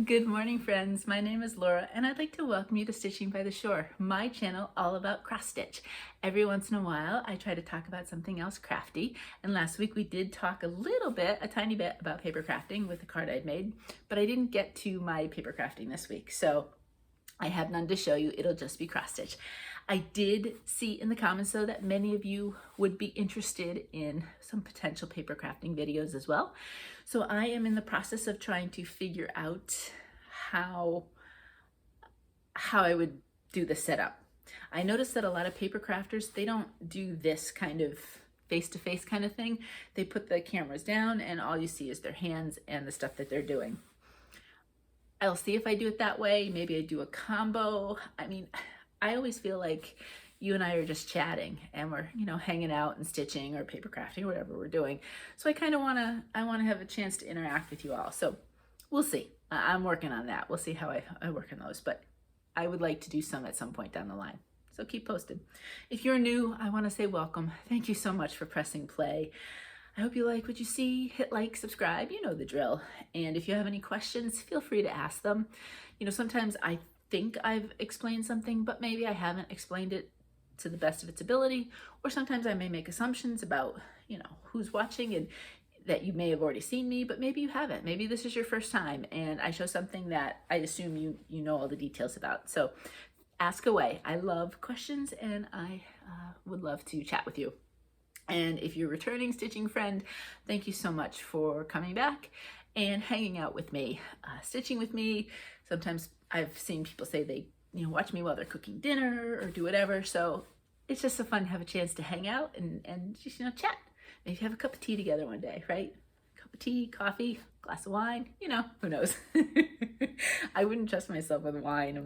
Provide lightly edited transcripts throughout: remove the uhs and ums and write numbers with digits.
Good morning, friends. My name is Laura, and I'd like to welcome you to Stitching by the Shore, my channel all about cross stitch. Every once in a while, I try to talk about something else crafty, and last week we did talk a tiny bit about paper crafting with the card I'd made, but I didn't get to my paper crafting this week, so I have none to show you. It'll just be cross stitch. I did see in the comments though that many of you would be interested in some potential paper crafting videos as well. So I am in the process of trying to figure out how I would do the setup. I noticed that a lot of paper crafters, they don't do this kind of face-to-face kind of thing. They put the cameras down and all you see is their hands and the stuff that they're doing. I'll see if I do it that way. Maybe I do a combo. I mean, I always feel like you and I are just chatting and we're, hanging out and stitching or paper crafting or whatever we're doing. So I kind of want to have a chance to interact with you all. So we'll see. I'm working on that. We'll see how I work on those, but I would like to do some at some point down the line. So keep posted. If you're new, I want to say welcome. Thank you so much for pressing play. I hope you like what you see. Hit like, subscribe, you know the drill. And if you have any questions, feel free to ask them. Sometimes I think I've explained something, but maybe I haven't explained it to the best of its ability. Or sometimes I may make assumptions about, who's watching and that you may have already seen me, but maybe you haven't. Maybe this is your first time and I show something that I assume you know all the details about. So ask away. I love questions and I would love to chat with you. And if you're a returning stitching friend, thank you so much for coming back and hanging out with me, stitching with me. Sometimes I've seen people say they watch me while they're cooking dinner or do whatever. So it's just so fun to have a chance to hang out and just chat. Maybe have a cup of tea together one day, right? Cup of tea, coffee, glass of wine, who knows? I wouldn't trust myself with wine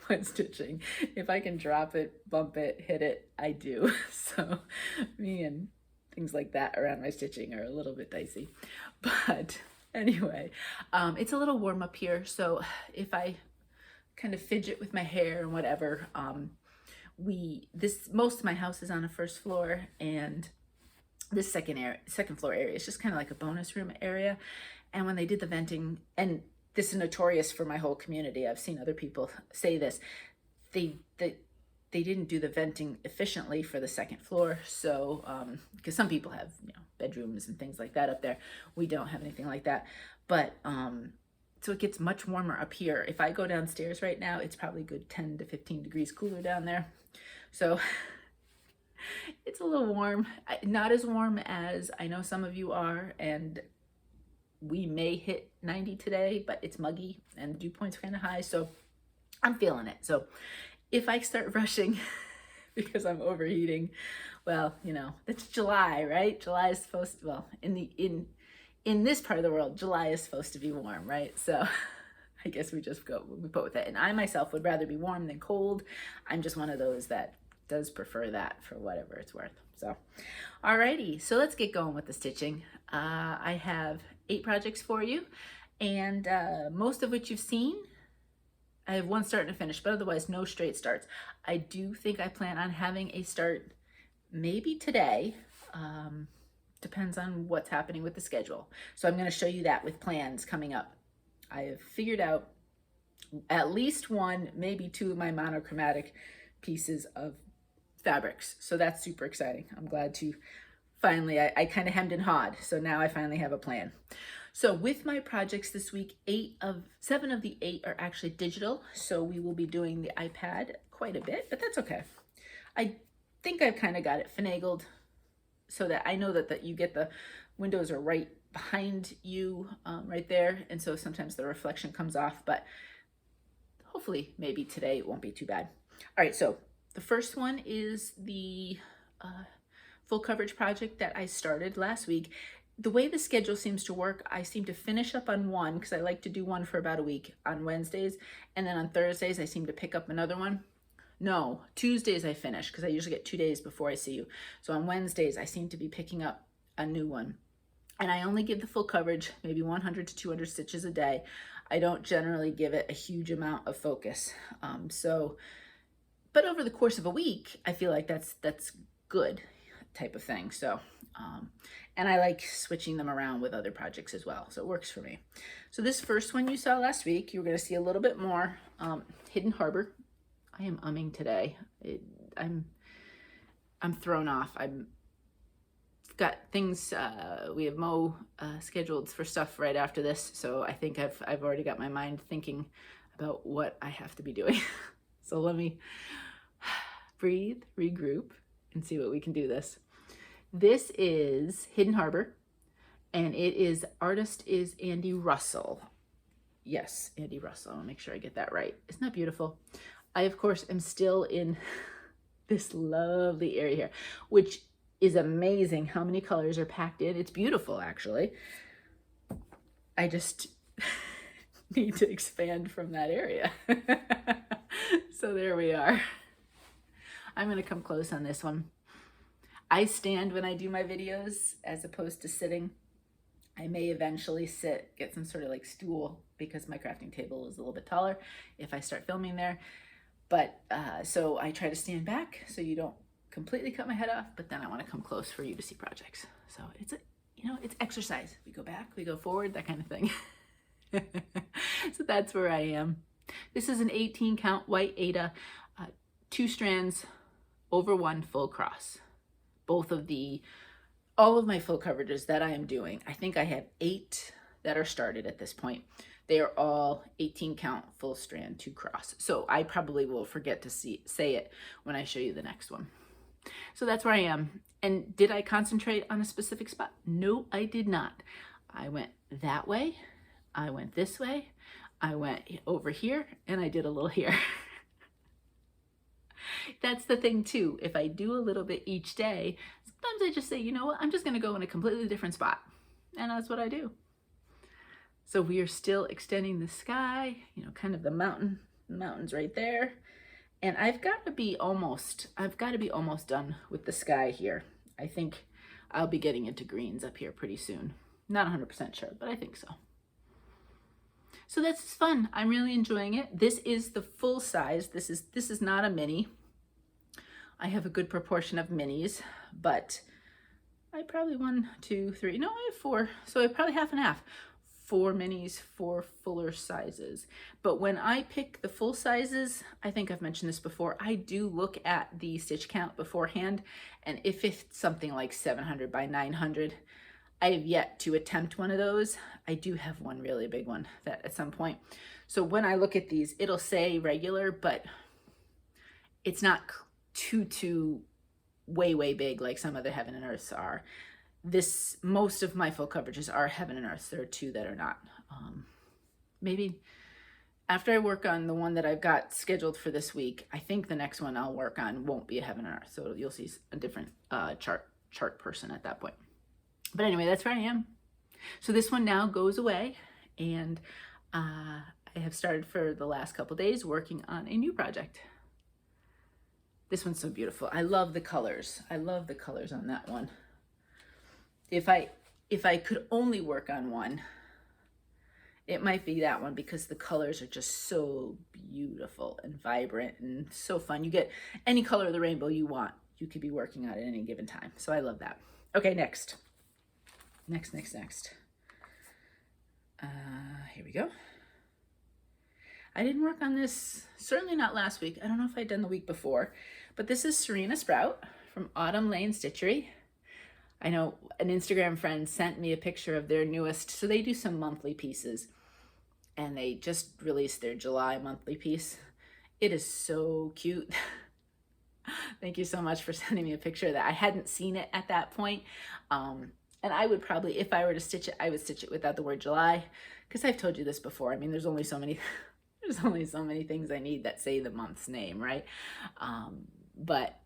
when stitching. If I can drop it, bump it, hit it, I do. So me and things like that around my stitching are a little bit dicey. But anyway, it's a little warm up here. So if I kind of fidget with my hair and whatever, most of my house is on a first floor, and this second floor area is just kind of like a bonus room area. And when they did the venting, and this is notorious for my whole community, I've seen other people say this, they didn't do the venting efficiently for the second floor. So because some people have bedrooms and things like that up there, we don't have anything like that. But so it gets much warmer up here. If I go downstairs right now, it's probably good 10 to 15 degrees cooler down there. So it's a little warm, not as warm as I know some of you are, and we may hit 90 today, but it's muggy and the dew point's kind of high, so I'm feeling it. So if I start rushing because I'm overheating, well, it's July, right? July is supposed to, well, in this part of the world, July is supposed to be warm, right? So I guess we put with it. And I myself would rather be warm than cold. I'm just one of those that does prefer that for whatever it's worth. So alrighty, so let's get going with the stitching. I have 8 projects for you, and most of which you've seen. I have one start and a finish, but otherwise no straight starts. I do think I plan on having a start maybe today. Depends on what's happening with the schedule. So I'm going to show you that with plans coming up. I have figured out at least 1, maybe 2 of my monochromatic pieces of fabrics. So that's super exciting. I'm glad to finally, I kind of hemmed and hawed. So now I finally have a plan. So with my projects this week, 7 of the 8 are actually digital. So we will be doing the iPad quite a bit, but that's okay. I think I've kind of got it finagled so that I know that you get the windows are right behind you, right there. And so sometimes the reflection comes off, but hopefully maybe today it won't be too bad. All right, so the first one is the full coverage project that I started last week. The way the schedule seems to work, I seem to finish up on one because I like to do one for about a week on Wednesdays. And then on Thursdays, I seem to pick up another one. No, Tuesdays I finish because I usually get 2 days before I see you. So on Wednesdays, I seem to be picking up a new one. And I only give the full coverage, maybe 100 to 200 stitches a day. I don't generally give it a huge amount of focus. But over the course of a week, I feel like that's good type of thing. So, And I like switching them around with other projects as well, so it works for me. So this first one you saw last week, you were going to see a little bit more Hidden Harbor. I am umming today. I'm thrown off. I've got things, we have Mo scheduled for stuff right after this, so I think I've already got my mind thinking about what I have to be doing. So let me breathe, regroup, and see what we can do this. This is Hidden Harbor, and artist is Andy Russell. Yes, Andy Russell. I'll make sure I get that right. Isn't that beautiful? I, of course, am still in this lovely area here, which is amazing how many colors are packed in. It's beautiful, actually. I just need to expand from that area. So there we are. I'm going to come close on this one. I stand when I do my videos as opposed to sitting. I may eventually sit, get some sort of like stool, because my crafting table is a little bit taller if I start filming there. But so I try to stand back so you don't completely cut my head off, but then I want to come close for you to see projects. So it's it's exercise. We go back, we go forward, that kind of thing. So that's where I am. This is an 18 count white Aida, 2 strands over 1 full cross. All of my full coverages that I am doing, I think I have 8 that are started at this point. They are all 18 count full strand 2 cross. So I probably will forget to say it when I show you the next one. So that's where I am. And did I concentrate on a specific spot? No, I did not. I went that way, I went this way, I went over here, and I did a little here. That's the thing too. If I do a little bit each day, sometimes I just say, you know what, I'm just going to go in a completely different spot. And that's what I do. So we are still extending the sky, kind of the mountains right there. And I've got to be almost done with the sky here. I think I'll be getting into greens up here pretty soon. Not 100% sure, but I think so. So that's fun. I'm really enjoying it. This is the full size. This is not a mini. I have a good proportion of minis, but I probably 1, 2, 3. No, I have 4. So I probably half and half. 4 minis, 4 fuller sizes. But when I pick the full sizes, I think I've mentioned this before, I do look at the stitch count beforehand. And if it's something like 700 by 900, I have yet to attempt one of those. I do have one really big one that at some point. So when I look at these, it'll say regular, but it's not too way big like some other Heaven and Earths are. Most of my full coverages are Heaven and Earth. There are 2 that are not. Maybe after I work on the one that I've got scheduled for this week, I think the next one I'll work on won't be a Heaven and Earth. So you'll see a different chart person at that point. But anyway, that's where I am. So this one now goes away, and I have started for the last couple days working on a new project. This one's so beautiful. I love the colors. I love the colors on that one. If I could only work on one, it might be that one, because the colors are just so beautiful and vibrant and so fun. You get any color of the rainbow you want. You could be working on it at any given time. So I love that. Okay, next. Here we go. I didn't work on this, certainly not last week. I don't know if I'd done the week before, but this is Serena Sprout from Autumn Lane Stitchery. I know an Instagram friend sent me a picture of their newest, so they do some monthly pieces, and they just released their July monthly piece. It is so cute. Thank you so much for sending me a picture of that. I hadn't seen it at that point. And I would probably, if I were to stitch it, I would stitch it without the word July, because I've told you this before. I mean, there's only so many things I need that say the month's name, right? But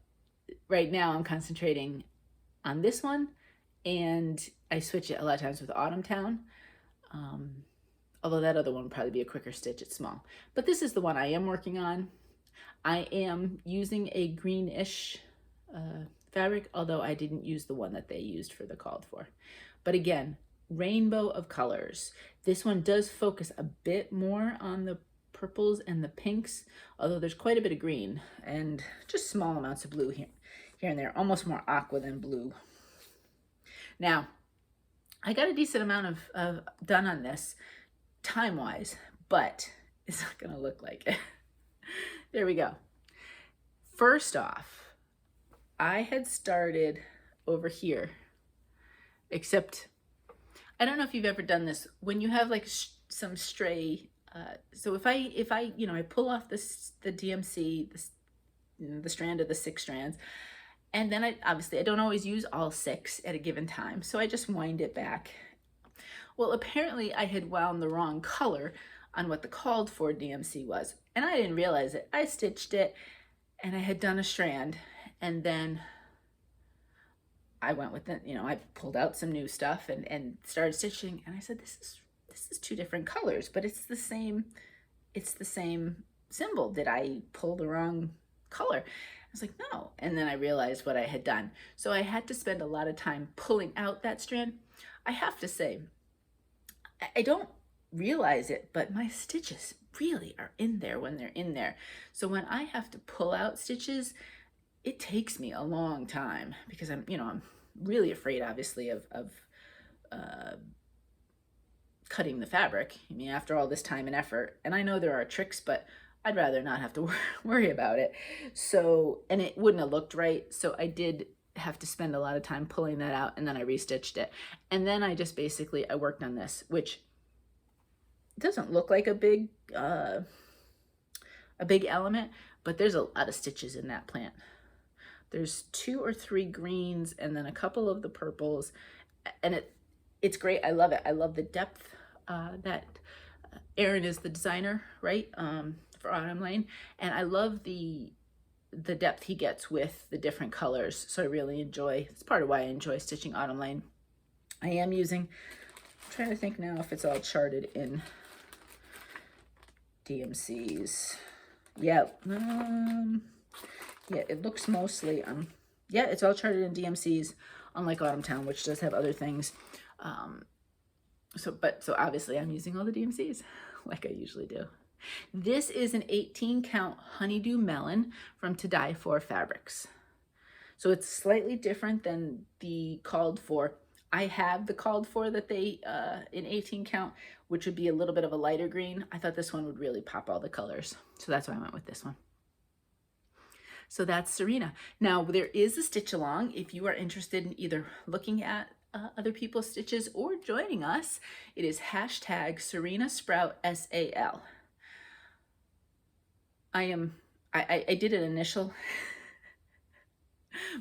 right now I'm concentrating on this one, and I switch it a lot of times with Autumn Town. Although that other one would probably be a quicker stitch, it's small. But this is the one I am working on. I am using a greenish fabric, although I didn't use the one that they used for the called for. But again, rainbow of colors. This one does focus a bit more on the purples and the pinks, although there's quite a bit of green and just small amounts of blue here and there, almost more aqua than blue. Now, I got a decent amount of done on this time-wise, but it's not gonna look like it. There we go. First off, I had started over here, except I don't know if you've ever done this when you have like some stray. So if I you know, I pull off the DMC, the strand of the 6 strands, and then obviously I don't always use all 6 at a given time, so I just wind it back. Well, apparently I had wound the wrong color on what the called for DMC was, and I didn't realize it. I stitched it, and I had done a strand, and then I went with it, you know, I pulled out some new stuff and started stitching, and I said, this is 2 different colors, but it's the same symbol. Did I pull the wrong color? I was like, no. And then I realized what I had done. So I had to spend a lot of time pulling out that strand. I have to say, I don't realize it, but my stitches really are in there when they're in there. So when I have to pull out stitches, it takes me a long time because I'm really afraid, obviously, of cutting the fabric. I mean, after all this time and effort, and I know there are tricks, but I'd rather not have to worry about it. So, and it wouldn't have looked right. So I did have to spend a lot of time pulling that out, and then I restitched it. And then I just basically, I worked on this, which doesn't look like a big element, but there's a lot of stitches in that plant. There's 2 or 3 greens and then a couple of the purples, and it's great. I love it. I love the depth that Aaron is the designer, right, for Autumn Lane, and I love the depth he gets with the different colors. So I really enjoy, it's part of why I enjoy stitching Autumn Lane. I am using, I'm trying to think now if it's all charted in DMCs. Yeah, yeah, it looks mostly, yeah, it's all charted in DMCs, unlike Autumn Town, which does have other things. So obviously I'm using all the DMCs like I usually do. This is an 18 count Honeydew Melon from To Die For Fabrics. So it's slightly different than the called for. I have the called for that they, in 18 count, which would be a little bit of a lighter green. I thought this one would really pop all the colors. So that's why I went with this one. So that's Serena. Now there is a stitch along if you are interested in either looking at other people's stitches or joining us. It is hashtag serenasproutsal. I did an initial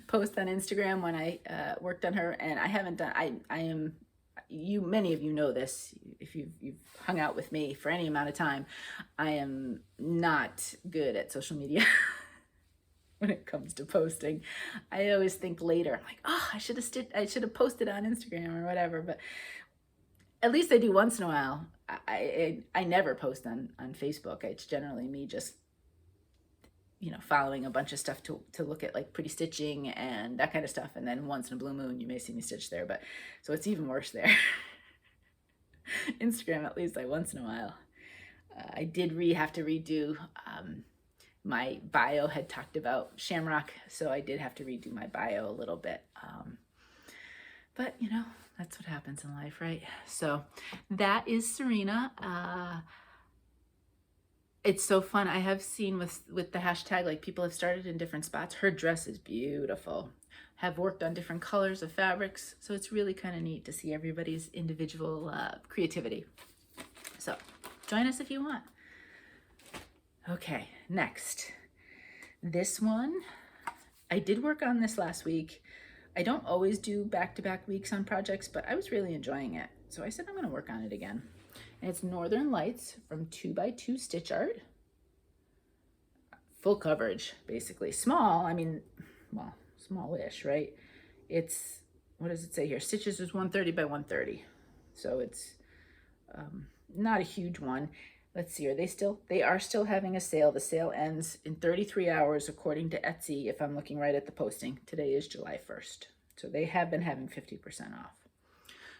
post on Instagram when I worked on her, and I haven't done, many of you know this, if you've hung out with me for any amount of time, I am not good at social media. When it comes to posting, I always think later, I'm like, oh, I should have posted on Instagram or whatever, but at least I do once in a while. I never post on Facebook. It's generally me just, following a bunch of stuff to look at, like pretty stitching and that kind of stuff. And then once in a blue moon, you may see me stitch there, but so it's even worse there. Instagram, at least once in a while. I did have to redo, my bio had talked about shamrock, so I did have to redo my bio a little bit. But that's what happens in life, right? So that is Serena. It's so fun. I have seen with the hashtag, like people have started in different spots. Her dress is beautiful. Have worked on different colors of fabrics. So it's really kind of neat to see everybody's individual creativity. So join us if you want. Okay, next. This one, I did work on this last week. I don't always do back-to-back weeks on projects, but I was really enjoying it. So I said I'm gonna work on it again. And it's Northern Lights from 2x2 Stitch Art. Full coverage, basically. Small, well, smallish, right? It's, what does it say here? Stitches is 130 by 130. So it's not a huge one. Let's see, they are still having a sale. The sale ends in 33 hours according to Etsy, if I'm looking right at the posting. Today is July 1st. So they have been having 50% off.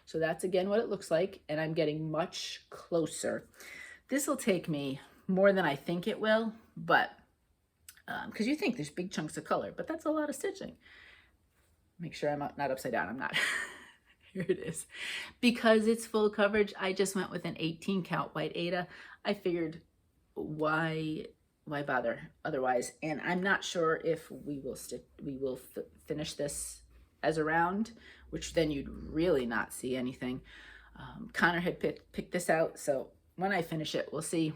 So that's again what it looks like, and I'm getting much closer. This will take me more than I think it will, but because you think there's big chunks of color, but that's a lot of stitching. Make sure I'm not upside down. I'm not. Here it is. Because it's full coverage, I just went with an 18 count white Aida. I figured why bother otherwise? And I'm not sure if we will finish this as a round, which then you'd really not see anything. Connor had picked this out, so when I finish it, we'll see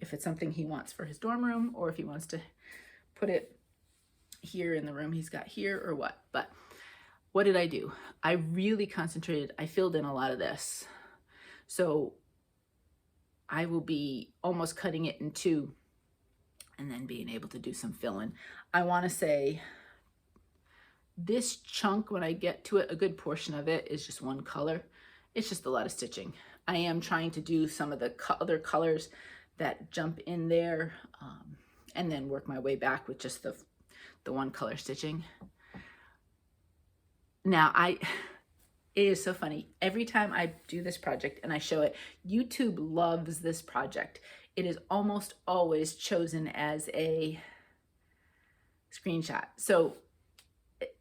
if it's something he wants for his dorm room or if he wants to put it here in the room he's got here or what. But what did I do? I really concentrated. I filled in a lot of this. So I will be almost cutting it in two and then being able to do some fill-in. I want to say this chunk, when I get to it, a good portion of it is just one color. It's just a lot of stitching. I am trying to do some of the other colors that jump in there and then work my way back with just the one color stitching. Now, it is so funny. Every time I do this project and I show it, YouTube loves this project. It is almost always chosen as a screenshot. So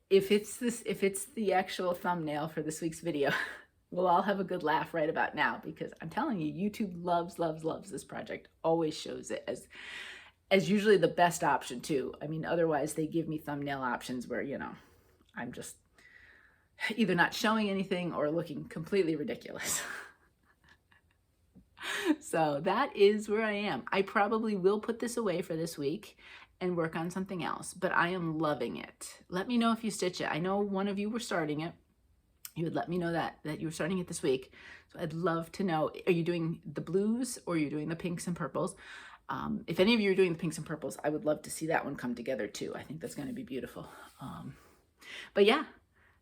if it's the actual thumbnail for this week's video, we'll all have a good laugh right about now, because I'm telling you, YouTube loves this project. Always shows it as usually the best option too. I mean, otherwise they give me thumbnail options where, you know, I'm just either not showing anything or looking completely ridiculous. So that is where I am. I probably will put this away for this week and work on something else, but I am loving it. Let me know if you stitch it. I know one of you were starting it. You would let me know that you were starting it this week. So I'd love to know, are you doing the blues or are you doing the pinks and purples? If any of you are doing the pinks and purples, I would love to see that one come together too. I think that's going to be beautiful. But yeah,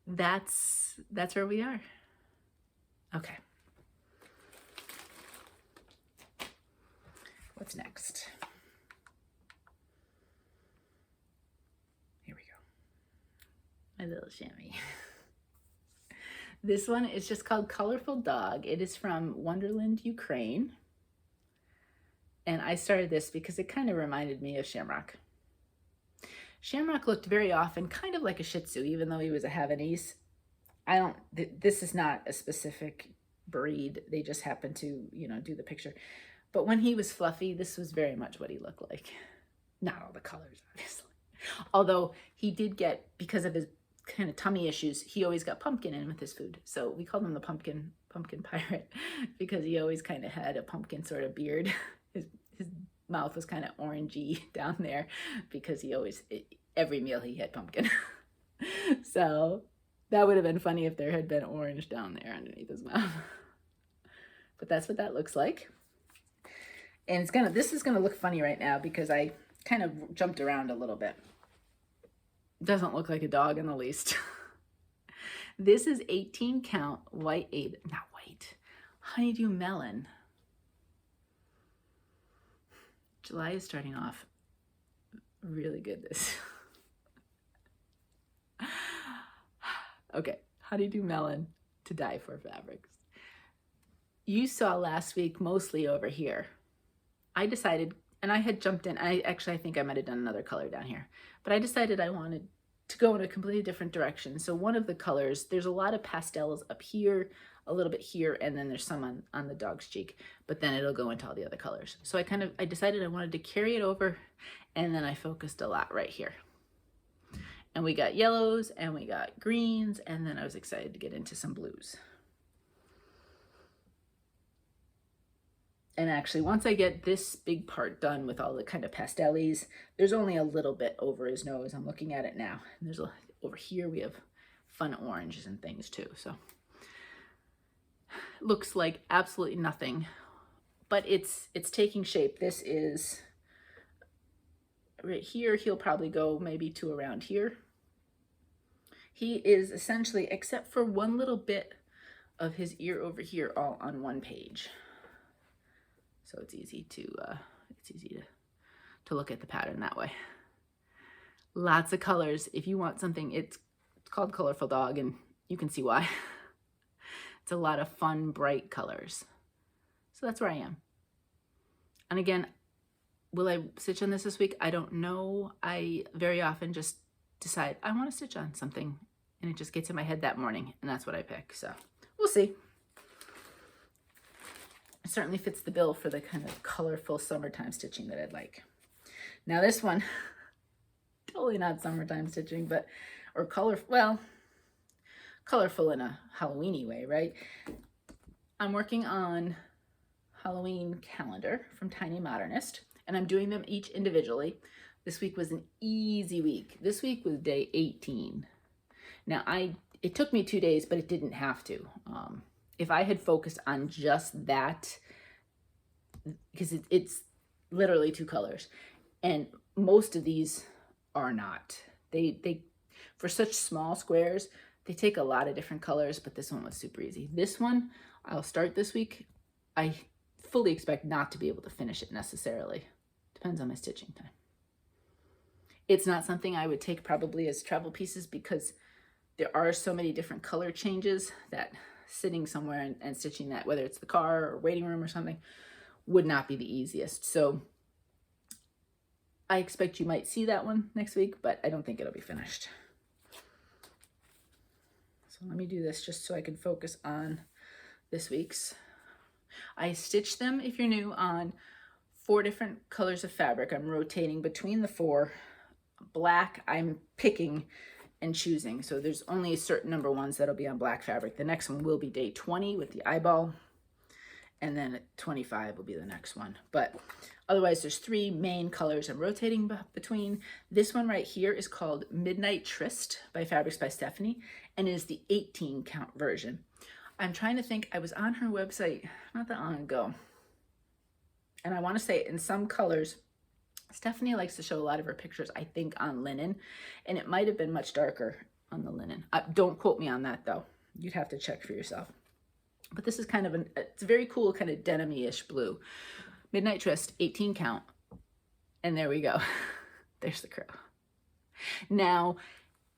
that's where we are. Okay. What's next? Here we go. My little chamois. This one is just called Colorful Dog. It is from Wonderland Ukraine. And I started this because it kind of reminded me of Shamrock. Shamrock looked very often kind of like a Shih Tzu, even though he was a Havanese. This is not a specific breed. They just happened to, you know, do the picture. But when he was fluffy, this was very much what he looked like. Not all the colors, obviously. Although he did get, because of his kind of tummy issues, he always got pumpkin in with his food. So we called him the pumpkin pirate, because he always kind of had a pumpkin sort of beard. His mouth was kind of orangey down there, because he always, every meal he had pumpkin. So that would have been funny if there had been orange down there underneath his mouth. But that's what that looks like. And this is gonna look funny right now because I kind of jumped around a little bit. Doesn't look like a dog in the least. This is 18 count white Aida, not white, Honeydew Melon. July is starting off really good this. Okay, Honeydew Melon to die for fabrics. You saw last week mostly over here. I decided, and I had jumped in, I think I might have done another color down here, but I decided I wanted to go in a completely different direction. So one of the colors, there's a lot of pastels up here, a little bit here, and then there's some on the dog's cheek, but then it'll go into all the other colors. So I decided I wanted to carry it over, and then I focused a lot right here. And we got yellows and we got greens, and then I was excited to get into some blues. And actually, once I get this big part done with all the kind of pastels, there's only a little bit over his nose. I'm looking at it now. And there's over here, we have fun oranges and things too. So looks like absolutely nothing, but it's taking shape. This is right here. He'll probably go maybe to around here. He is essentially, except for one little bit of his ear over here, all on one page. So it's easy to look at the pattern that way. Lots of colors. If you want something, it's called Colorful Dog, and you can see why. It's a lot of fun, bright colors. So that's where I am. And again, will I stitch on this week? I don't know. I very often just decide I want to stitch on something and it just gets in my head that morning, and that's what I pick. So we'll see. It certainly fits the bill for the kind of colorful summertime stitching that I'd like. Now this one, totally not summertime stitching, but, or well, colorful in a Halloween-y way, right? I'm working on Halloween calendar from Tiny Modernist, and I'm doing them each individually. This week was an easy week. This week was day 18. Now it took me 2 days, but it didn't have to. If I had focused on just that, because it's literally 2 colors, and most of these are not. They for such small squares, they take a lot of different colors, but this one was super easy. This one, I'll start this week. I fully expect not to be able to finish it necessarily. Depends on my stitching time. It's not something I would take probably as travel pieces because there are so many different color changes that sitting somewhere and stitching that, whether it's the car or waiting room or something, would not be the easiest. So I expect you might see that one next week, but I don't think it'll be finished. So let me do this just so I can focus on this week's. I stitched them, if you're new, on 4 different colors of fabric. I'm rotating between the 4. Black, I'm picking and choosing. So there's only a certain number of ones that'll be on black fabric. The next one will be day 20 with the eyeball. And then 25 will be the next one. But otherwise, there's 3 main colors I'm rotating between. This one right here is called Midnight Tryst by Fabrics by Stephanie, and is the 18 count version. I'm trying to think, I was on her website not that long ago, and I want to say in some colors, Stephanie likes to show a lot of her pictures, I think, on linen, and it might have been much darker on the linen. Don't quote me on that, though. You'd have to check for yourself. But this is kind of it's a very cool kind of denim-ish blue. Midnight Tryst, 18 count. And there we go. There's the crow. Now,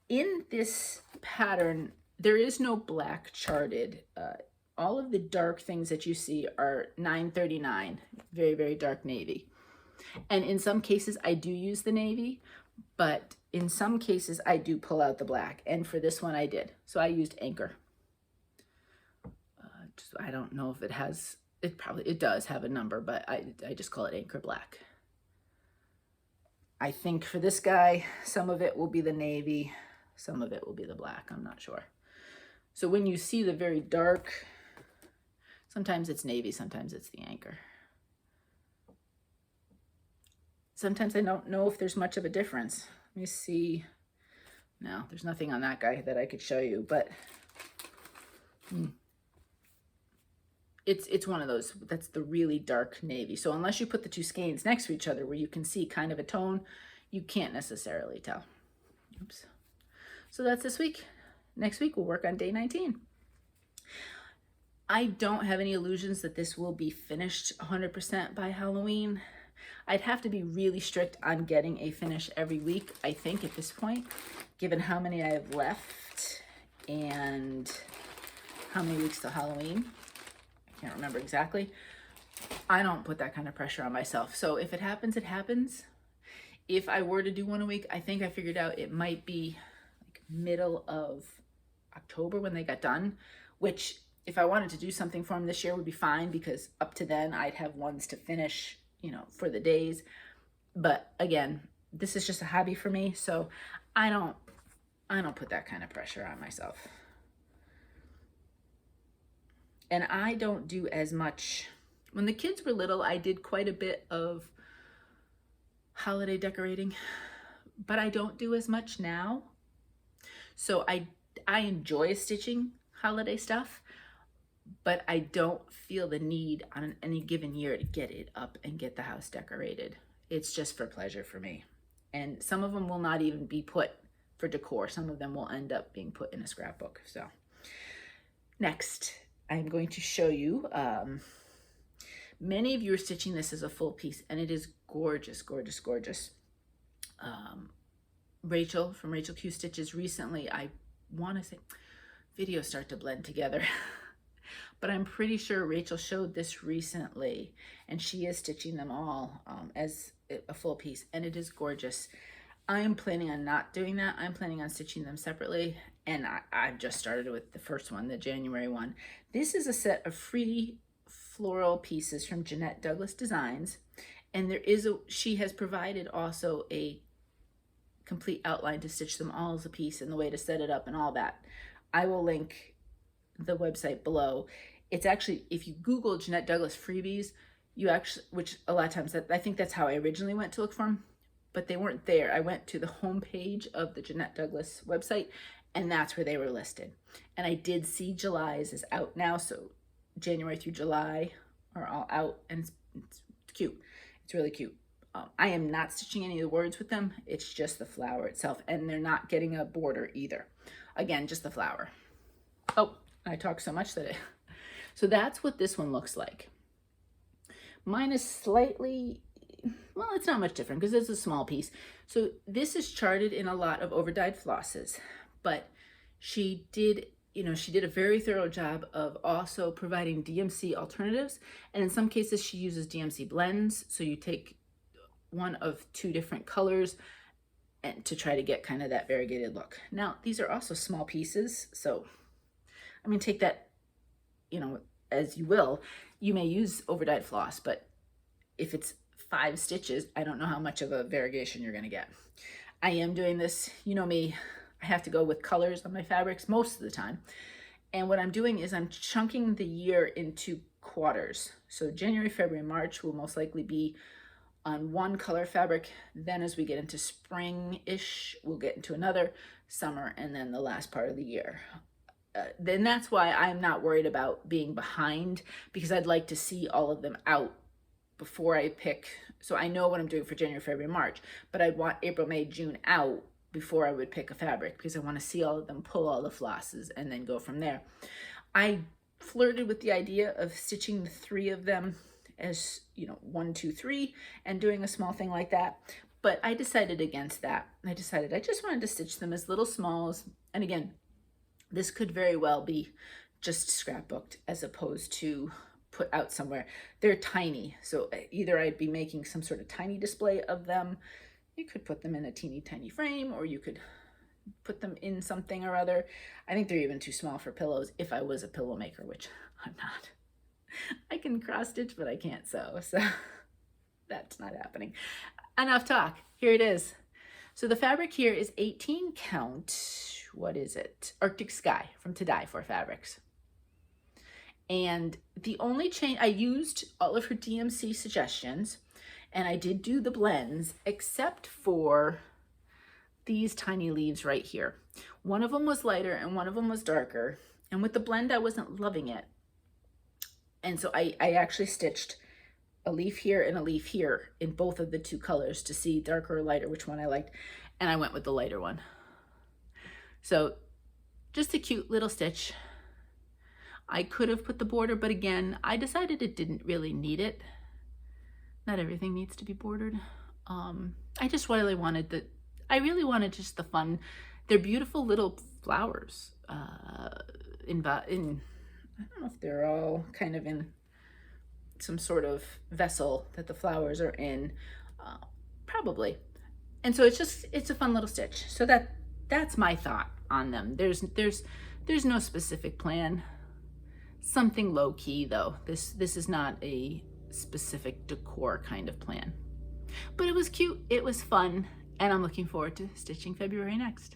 in this pattern, there is no black charted. All of the dark things that you see are 939, very, very dark navy. And in some cases, I do use the navy, but in some cases, I do pull out the black. And for this one, I did. So I used Anchor. I don't know if it has, it does have a number, but I just call it Anchor Black. I think for this guy, some of it will be the navy, some of it will be the black, I'm not sure. So when you see the very dark, sometimes it's navy, sometimes it's the Anchor. Sometimes I don't know if there's much of a difference. Let me see. No, there's nothing on that guy that I could show you, but it's one of those, that's the really dark navy. So unless you put the 2 skeins next to each other where you can see kind of a tone, you can't necessarily tell. Oops. So that's this week. Next week we'll work on day 19. I don't have any illusions that this will be finished 100% by Halloween. I'd have to be really strict on getting a finish every week, I think, at this point, given how many I have left and how many weeks till Halloween. I can't remember exactly. I don't put that kind of pressure on myself. So if it happens, it happens. If I were to do one a week, I think I figured out it might be like middle of October when they got done, which if I wanted to do something for them this year would be fine, because up to then I'd have ones to finish, you know, for the days. But again, this is just a hobby for me, so I don't put that kind of pressure on myself. And I don't do as much. When the kids were little, I did quite a bit of holiday decorating, but I don't do as much now. So I enjoy stitching holiday stuff, but I don't feel the need on any given year to get it up and get the house decorated. It's just for pleasure for me. And some of them will not even be put for decor. Some of them will end up being put in a scrapbook. So next, I'm going to show you, many of you are stitching this as a full piece, and it is gorgeous, gorgeous, gorgeous. Rachel from Rachel Q Stitches recently, I want to say, videos start to blend together. But I'm pretty sure Rachel showed this recently, and she is stitching them all as a full piece, and it is gorgeous. I am planning on not doing that. I'm planning on stitching them separately, and I've just started with the first one, the January one. This is a set of free floral pieces from Jeannette Douglas Designs, and she has provided also a complete outline to stitch them all as a piece and the way to set it up and all that. I will link the website below. It's actually, if you Google Jeannette Douglas freebies, you actually, which a lot of times, I think that's how I originally went to look for them, but they weren't there. I went to the homepage of the Jeannette Douglas website, and that's where they were listed. And I did see July's is out now, so January through July are all out, and it's cute. It's really cute. I am not stitching any of the words with them. It's just the flower itself, and they're not getting a border either. Again, just the flower. Oh, I talk so much that so that's what this one looks like. Mine is slightly, well, it's not much different because it's a small piece. So this is charted in a lot of overdyed flosses, but she did a very thorough job of also providing DMC alternatives. And in some cases she uses DMC blends. So you take one of two different colors and to try to get kind of that variegated look. Now, these are also small pieces. So, I mean, take that, as you will. You may use overdyed floss, but if it's 5 stitches, I don't know how much of a variegation you're going to get. I am doing this, you know me, I have to go with colors on my fabrics most of the time. And what I'm doing is I'm chunking the year into quarters. So January, February, March will most likely be on one color fabric. Then as we get into spring-ish, we'll get into another, summer, and then the last part of the year. Then that's why I'm not worried about being behind, because I'd like to see all of them out before I pick. So I know what I'm doing for January, February, March, but I'd want April, May, June out before I would pick a fabric, because I want to see all of them, pull all the flosses, and then go from there. I flirted with the idea of stitching the 3 of them as 1, 2, 3, and doing a small thing like that, but I decided against that. I decided I just wanted to stitch them as little smalls. And again, this could very well be just scrapbooked as opposed to put out somewhere. They're tiny, so either I'd be making some sort of tiny display of them. You could put them in a teeny tiny frame, or you could put them in something or other. I think they're even too small for pillows if I was a pillow maker, which I'm not. I can cross stitch, but I can't sew, so that's not happening. Enough talk. Here it is. So the fabric here is 18 count. What is it? Arctic Sky from To Die For Fabrics. And the only change, I used all of her DMC suggestions, and I did do the blends, except for these tiny leaves right here. One of them was lighter and one of them was darker. And with the blend, I wasn't loving it. And so I actually stitched a leaf here and a leaf here in both of the 2 colors to see darker or lighter, which one I liked. And I went with the lighter one. So just a cute little stitch. I could have put the border, but again, I decided it didn't really need it. Not everything needs to be bordered. I just really wanted just the fun. They're beautiful little flowers. I don't know if they're all kind of in some sort of vessel that the flowers are in, probably. And so it's a fun little stitch. So that's my thought on them. There's no specific plan. Something low key though. This is not a specific decor kind of plan. But it was cute, it was fun, and I'm looking forward to stitching February next.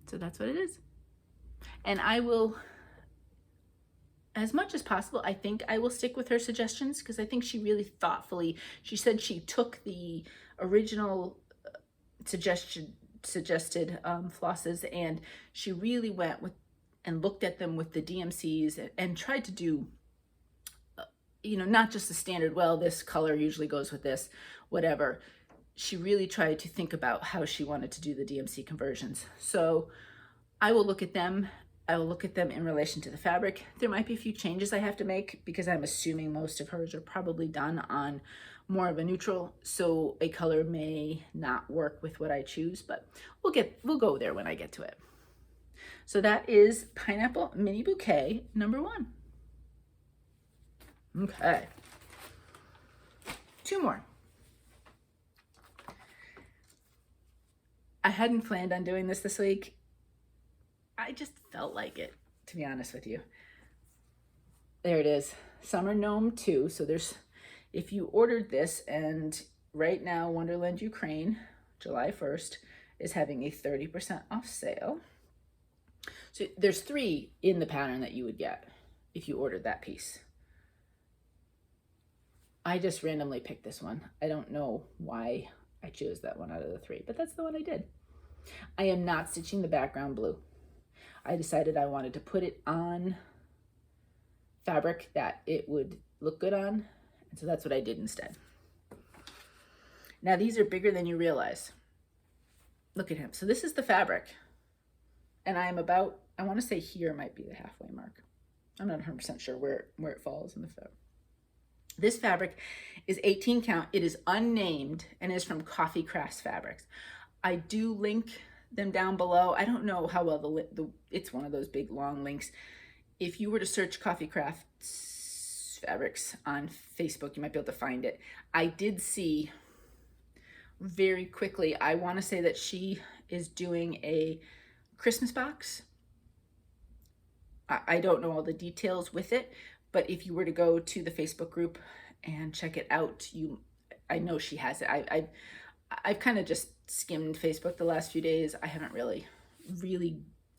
So that's what it is. And I will, as much as possible, I think I will stick with her suggestions, because I think she really thoughtfully, she said she took the original suggested flosses, and she really went with and looked at them with the DMCs and tried to do, not just the standard, well, this color usually goes with this, whatever. She really tried to think about how she wanted to do the DMC conversions. So I will look at them. I will look at them in relation to the fabric. There might be a few changes I have to make, because I'm assuming most of hers are probably done on more of a neutral, so a color may not work with what I choose, but we'll go there when I get to it. So that is Pineapple Mini Bouquet number 1. Okay. 2 more. I hadn't planned on doing this week. I just felt like it, to be honest with you. There it is, Summer Gnome 2. So there's, if you ordered this, and right now Wonderland Ukraine, July 1st, is having a 30% off sale. So there's 3 in the pattern that you would get if you ordered that piece. I just randomly picked this one. I don't know why I chose that one out of the 3, but that's the one I did. I am not stitching the background blue. I decided I wanted to put it on fabric that it would look good on, and so that's what I did instead. Now these are bigger than you realize. Look at him. So this is the fabric, and I am about, I want to say here might be the halfway mark. I'm not 100% sure where it falls in the fabric. This fabric is 18 count. It is unnamed and is from Coffee Crafts Fabrics. I do link them down below. I don't know how well it's one of those big long links. If you were to search Coffee Crafts Fabrics on Facebook, you might be able to find it. I did see very quickly, I want to say that she is doing a Christmas box. I don't know all the details with it, but if you were to go to the Facebook group and check it out, I know she has it. I've kind of just skimmed Facebook the last few days. I haven't really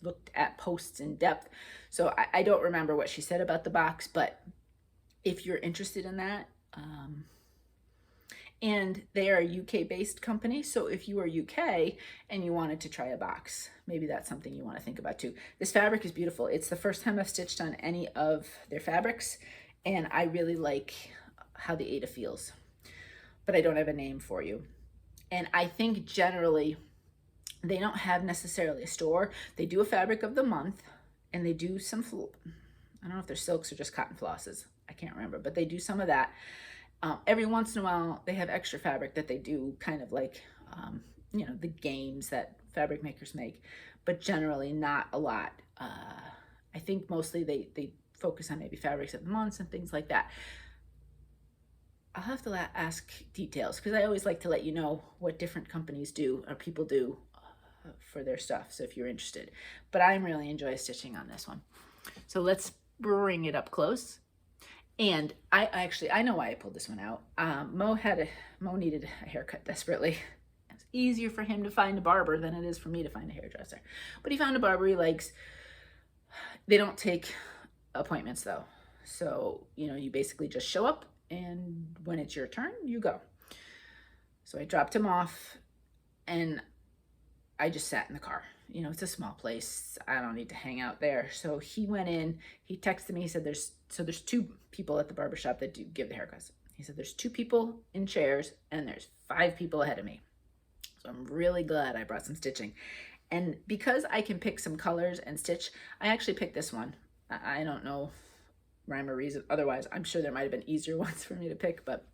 looked at posts in depth, so I don't remember what she said about the box, but if you're interested in that, and they are a UK-based company, so if you are UK and you wanted to try a box, maybe that's something you want to think about too. This fabric is beautiful. It's the first time I've stitched on any of their fabrics, and I really like how the Aida feels, but I don't have a name for you. And I think generally they don't have necessarily a store. They do a fabric of the month, and they do some, I don't know if they're silks or just cotton flosses. I can't remember, but they do some of that. Every once in a while, they have extra fabric that they do, kind of like, you know, the games that fabric makers make, but generally not a lot. I think mostly they focus on maybe fabrics of the months and things like that. I'll have to ask details, because I always like to let you know what different companies do or people do for their stuff, so if you're interested. But I'm really enjoying stitching on this one. So let's bring it up close. And I know why I pulled this one out. Mo needed a haircut desperately. It's easier for him to find a barber than it is for me to find a hairdresser. But he found a barber he likes. They don't take appointments though. So, you know, you basically just show up, and when it's your turn, you go. So I dropped him off, and I just sat in the car. You know, it's a small place. I don't need to hang out there. So he went in, he texted me, he said there's 2 people at the barbershop that do give the haircuts. He said there's 2 people in chairs and there's 5 people ahead of me. So I'm really glad I brought some stitching. And because I can pick some colors and stitch, I actually picked this one. I don't know rhyme or reason. Otherwise, I'm sure there might have been easier ones for me to pick, but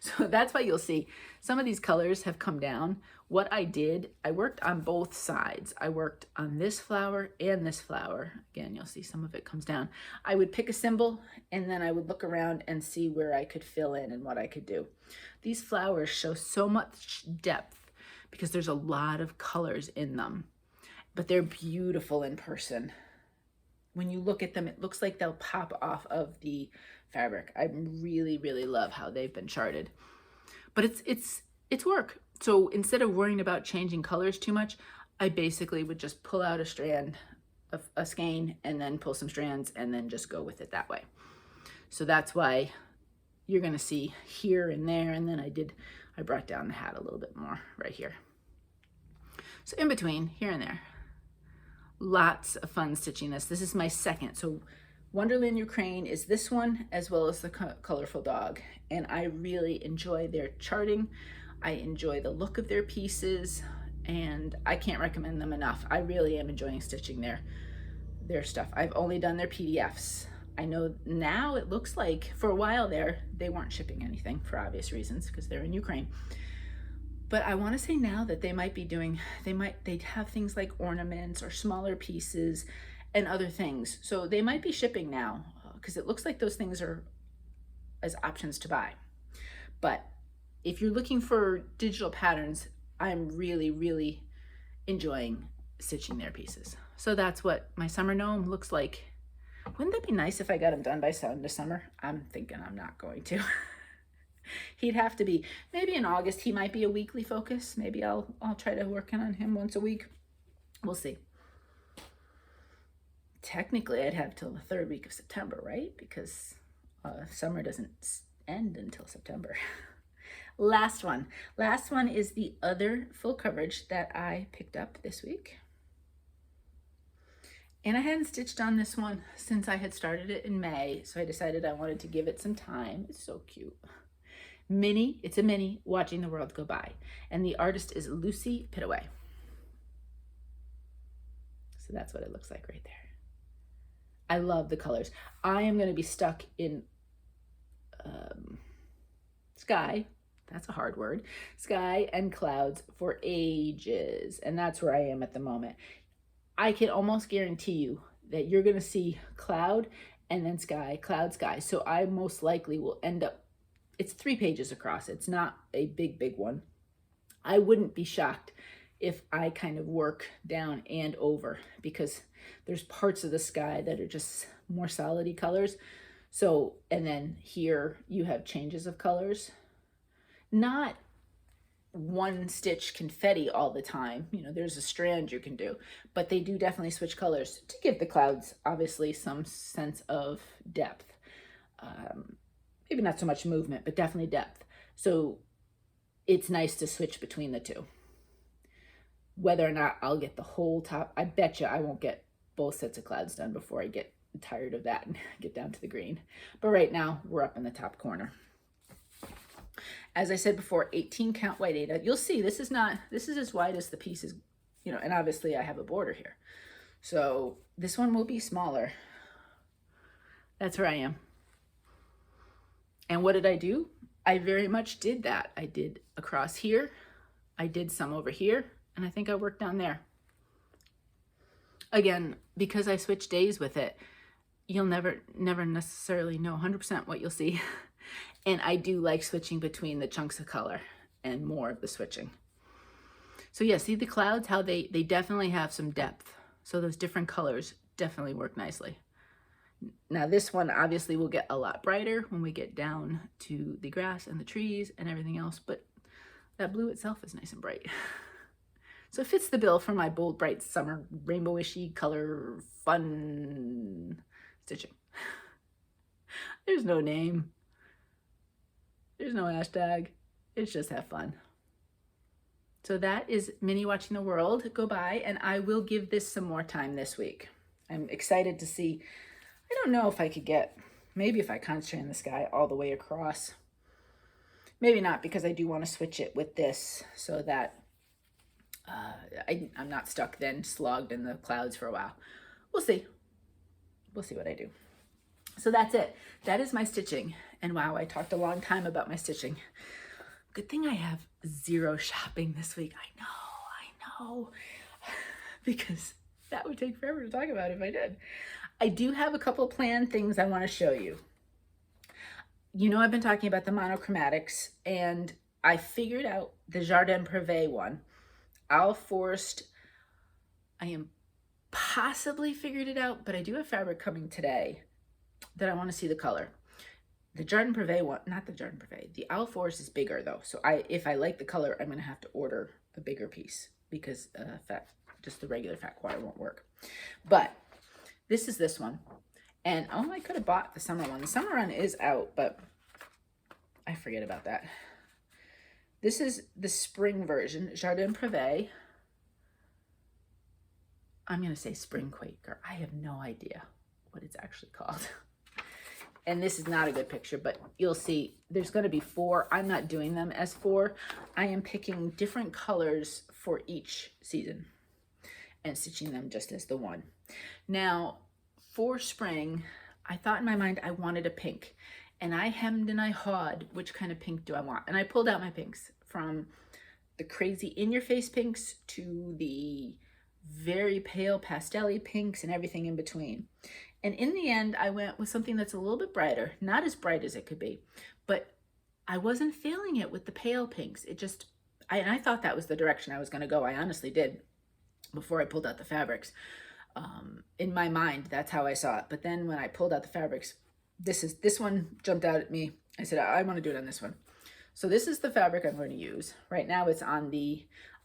so that's why you'll see some of these colors have come down. What I did, I worked on both sides. I worked on this flower and this flower. Again, you'll see some of it comes down. I would pick a symbol, and then I would look around and see where I could fill in and what I could do. These flowers show so much depth because there's a lot of colors in them, but they're beautiful in person. When you look at them, it looks like they'll pop off of the fabric. I really love how they've been charted, but it's work. So instead of worrying about changing colors too much, I basically would just pull out a strand of a skein and then pull some strands and then just go with it that way. So that's why you're going to see here and there, and then I brought down the hat a little bit more right here. So in between here and there, lots of fun stitching this. This is my second. So Wonderland Ukraine is this one, as well as the Colorful Dog. And I really enjoy their charting. I enjoy the look of their pieces, and I can't recommend them enough. I really am enjoying stitching their stuff. I've only done their PDFs. I know now it looks like for a while there, they weren't shipping anything for obvious reasons because they're in Ukraine. But I want to say now that they might be doing, they'd have things like ornaments or smaller pieces and other things. So they might be shipping now because it looks like those things are as options to buy. But if you're looking for digital patterns, I'm really, really enjoying stitching their pieces. So that's what my summer gnome looks like. Wouldn't that be nice if I got him done by the summer? I'm thinking I'm not going to. He'd have to be, maybe in August, he might be a weekly focus. Maybe I'll try to work on him once a week. We'll see. Technically, I'd have till the third week of September, right? Because summer doesn't end until September. Last one is the other full coverage that I picked up this week. And I hadn't stitched on this one since I had started it in May, so I decided I wanted to give it some time. It's so cute. Mini, it's a mini, Watching the World Go By. And the artist is Lucy Pittaway. So that's what it looks like right there. I love the colors. I am going to be stuck in sky. That's a hard word. Sky and clouds for ages. And that's where I am at the moment. I can almost guarantee you that you're going to see cloud and then sky, cloud, sky. So I most likely will end up, it's 3 pages across. It's not a big one. I wouldn't be shocked if I kind of work down and over, because there's parts of the sky that are just more solidy colors. So, and then here you have changes of colors. Not one stitch confetti all the time. You know, there's a strand you can do, but they do definitely switch colors to give the clouds obviously some sense of depth. Maybe not so much movement, but definitely depth. So it's nice to switch between the two. Whether or not I'll get the whole top, I bet you I won't get both sets of clouds done before I get tired of that and get down to the green. But right now we're up in the top corner. As I said before, 18 count white aida. You'll see this is as wide as the piece is, you know, and obviously I have a border here. So this one will be smaller. That's where I am. And what did I do? I very much did that. I did across here. I did some over here. And I think I worked down there. Again, because I switch days with it, you'll never necessarily know 100% what you'll see. And I do like switching between the chunks of color and more of the switching. So yeah, see the clouds, how they definitely have some depth. So those different colors definitely work nicely. Now this one obviously will get a lot brighter when we get down to the grass and the trees and everything else, but that blue itself is nice and bright. So it fits the bill for my bold, bright, summer, rainbowishy color, fun stitching. There's no name. There's no hashtag. It's just have fun. So that is Mini Watching the World Go By, and I will give this some more time this week. I'm excited to see. I don't know if I could get, maybe if I concentrate on the sky all the way across. Maybe not, because I do want to switch it with this so that I'm not stuck then slogged in the clouds for a while. We'll see. We'll see what I do. So that's it. That is my stitching. And wow, I talked a long time about my stitching. Good thing I have 0 shopping this week. I know. Because that would take forever to talk about if I did. I do have a couple planned things I want to show you. You know, I've been talking about the monochromatics, and I figured out the Jardin Privé one. Owl Forest, I am possibly figured it out, but I do have fabric coming today that I want to see the color. The Jardin Privé one, not the Jardin Privé, the Owl Forest is bigger though. So if I like the color, I'm going to have to order a bigger piece because just the regular fat quarter won't work. But this is this one. And oh, I could have bought the summer one. The summer one is out, but I forget about that. This is the spring version, Jardin Privé. I'm going to say Spring Quaker. I have no idea what it's actually called. And this is not a good picture, but you'll see there's going to be 4. I'm not doing them as 4. I am picking different colors for each season and stitching them just as the one. Now, for spring, I thought in my mind I wanted a pink. And I hemmed and I hawed, which kind of pink do I want? And I pulled out my pinks, from the crazy in-your-face pinks to the very pale pastel-y pinks and everything in between. And in the end, I went with something that's a little bit brighter, not as bright as it could be, but I wasn't feeling it with the pale pinks. And I thought that was the direction I was going to go. I honestly did before I pulled out the fabrics. In my mind, that's how I saw it. But then when I pulled out the fabrics, this one jumped out at me. I said, I want to do it on this one. So this is the fabric I'm going to use. Right now it's on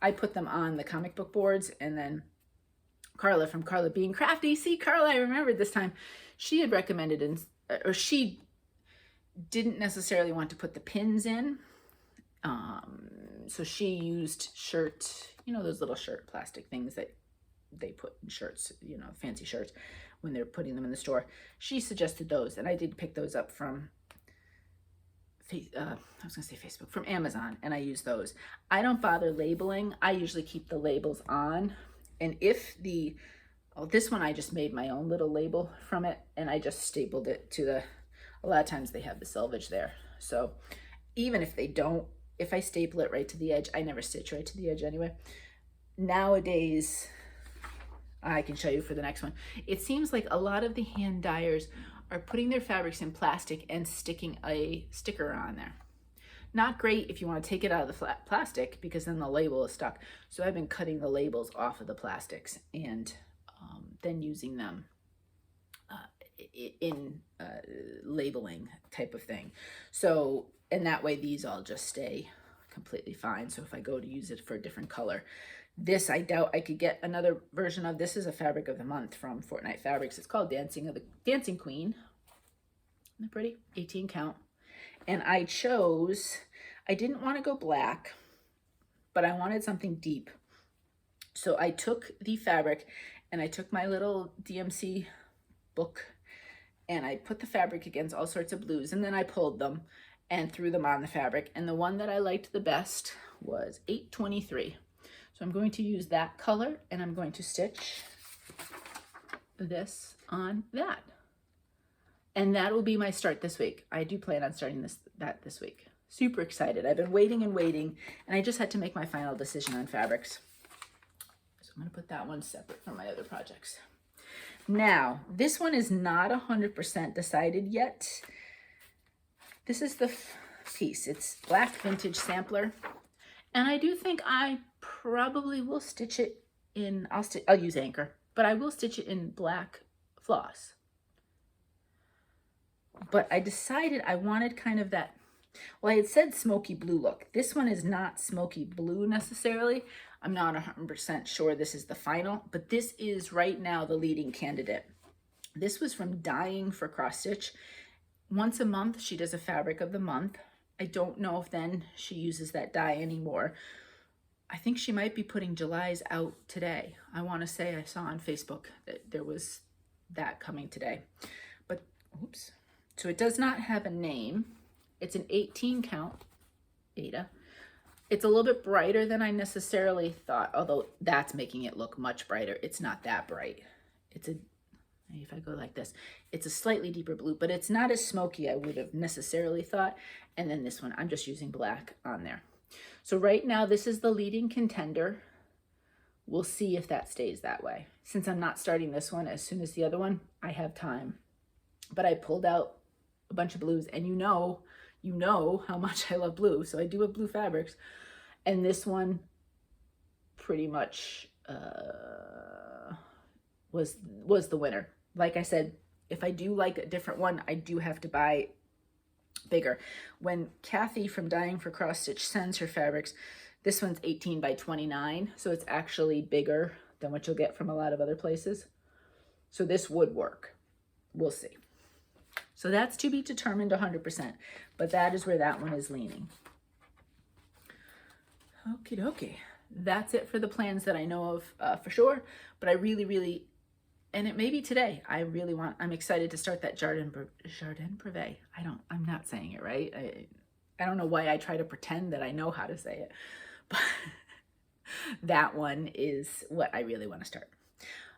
I put them on the comic book boards, and then Carla from Carla Being Crafty. See, Carla, I remembered this time. She had recommended, or she didn't necessarily want to put the pins in. So she used shirt, you know, those little shirt plastic things that they put in shirts, you know, fancy shirts when they're putting them in the store. She suggested those, and I did pick those up from Facebook, from Amazon, and I use those. I don't bother labeling. I usually keep the labels on. And if this one, I just made my own little label from it, and I just stapled it to a lot of times they have the selvage there. So even if they don't, if I staple it right to the edge, I never stitch right to the edge anyway. Nowadays, I can show you for the next one. It seems like a lot of the hand dyers are putting their fabrics in plastic and sticking a sticker on there. Not great if you want to take it out of the flat plastic, because then the label is stuck. So I've been cutting the labels off of the plastics and then using them in labeling type of thing. So, and that way these all just stay completely fine. So if I go to use it for a different color, this, I doubt I could get another version of. This is a fabric of the month from Fortnite Fabrics. It's called Dancing Queen. Isn't that pretty? 18 count. And I didn't want to go black, but I wanted something deep. So I took the fabric and I took my little DMC book and I put the fabric against all sorts of blues, and then I pulled them and threw them on the fabric. And the one that I liked the best was 823. So I'm going to use that color, and I'm going to stitch this on that. And that will be my start this week. I do plan on starting that this week. Super excited. I've been waiting and waiting, and I just had to make my final decision on fabrics. So I'm going to put that one separate from my other projects. Now, this one is not 100% decided yet. This is the piece. It's Black Vintage Sampler. And I do think I probably will stitch it in, I'll use Anchor, but I will stitch it in black floss. But I decided I wanted kind of that, well, I had said smoky blue look. This one is not smoky blue necessarily. I'm not 100% sure this is the final, but this is right now the leading candidate. This was from Dying for Cross Stitch. Once a month, she does a fabric of the month. I don't know if then she uses that dye anymore. I think she might be putting July's out today. I want to say I saw on Facebook that there was that coming today. But, oops. So it does not have a name. It's an 18 count Aida. It's a little bit brighter than I necessarily thought, although that's making it look much brighter. It's not that bright. If I go like this, it's a slightly deeper blue, but it's not as smoky I would have necessarily thought. And then this one, I'm just using black on there. So right now, this is the leading contender. We'll see if that stays that way. Since I'm not starting this one as soon as the other one, I have time. But I pulled out a bunch of blues, and you know how much I love blue. So I do have blue fabrics. And this one pretty much was the winner. Like I said, if I do like a different one, I do have to buy bigger. When Kathy from Dying for Cross Stitch sends her fabrics, this one's 18 by 29, so it's actually bigger than what you'll get from a lot of other places. So this would work. We'll see. So that's to be determined 100%, but that is where that one is leaning. Okie dokie. That's it for the plans that I know of for sure, but I really, and it may be today, I'm excited to start that Jardin Privé. I'm not saying it right. I don't know why I try to pretend that I know how to say it, but that one is what I really want to start.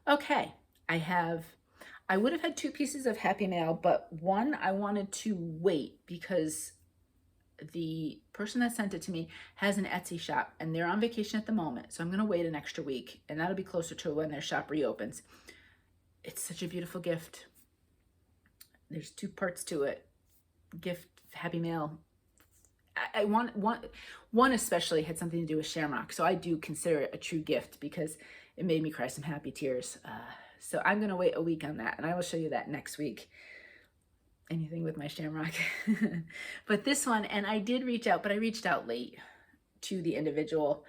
Okay, I would have had 2 pieces of Happy Mail, but one I wanted to wait because the person that sent it to me has an Etsy shop and they're on vacation at the moment. So I'm going to wait an extra week, and that'll be closer to when their shop reopens. It's such a beautiful gift. There's 2 parts to it. Gift, Happy Mail. I want one especially had something to do with shamrock. So I do consider it a true gift because it made me cry some happy tears. So I'm going to wait a week on that, and I will show you that next week. Anything with my shamrock. But this one, and I did reach out, but I reached out late to the individual